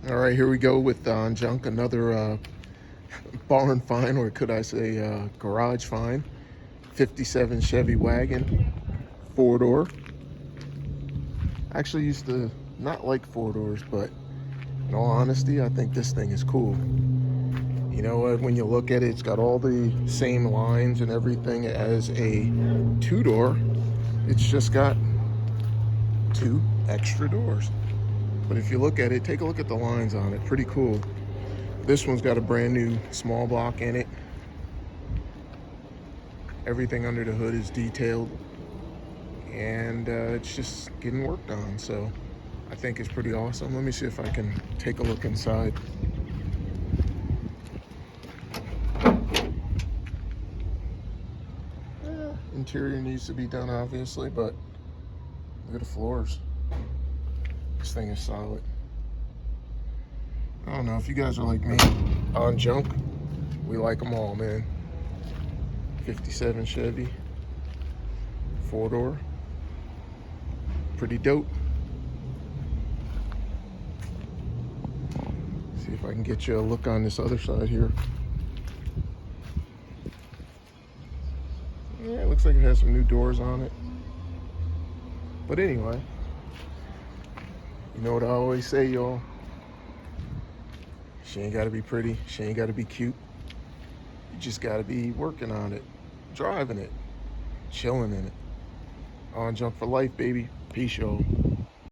All right, here we go with OnJunk, another barn find, or could I say garage find. 57 Chevy Wagon, 4-door. I actually used to not like 4-doors, but in all honesty, I think this thing is cool. You know what, when you look at it, it's got all the same lines and everything as a 2-door. It's just got 2 extra doors. But if you look at it, take a look at the lines on it, pretty cool. This one's got a brand new small block in it. Everything under the hood is detailed, and it's just getting worked on, so I think it's pretty awesome. Let me see if I can take a look inside. Interior needs to be done, obviously, but look at the floors. This thing is solid. I don't know if you guys are like me, OnJunk, we like them all, man. 57 Chevy, 4-door, pretty dope. See if I can get you a look on this other side here. Yeah, it looks like it has some new doors on it. But anyway, you know what I always say, y'all? She ain't gotta be pretty, she ain't gotta be cute. You just gotta be working on it, driving it, chilling in it. OnJunk for life, baby. Peace, y'all.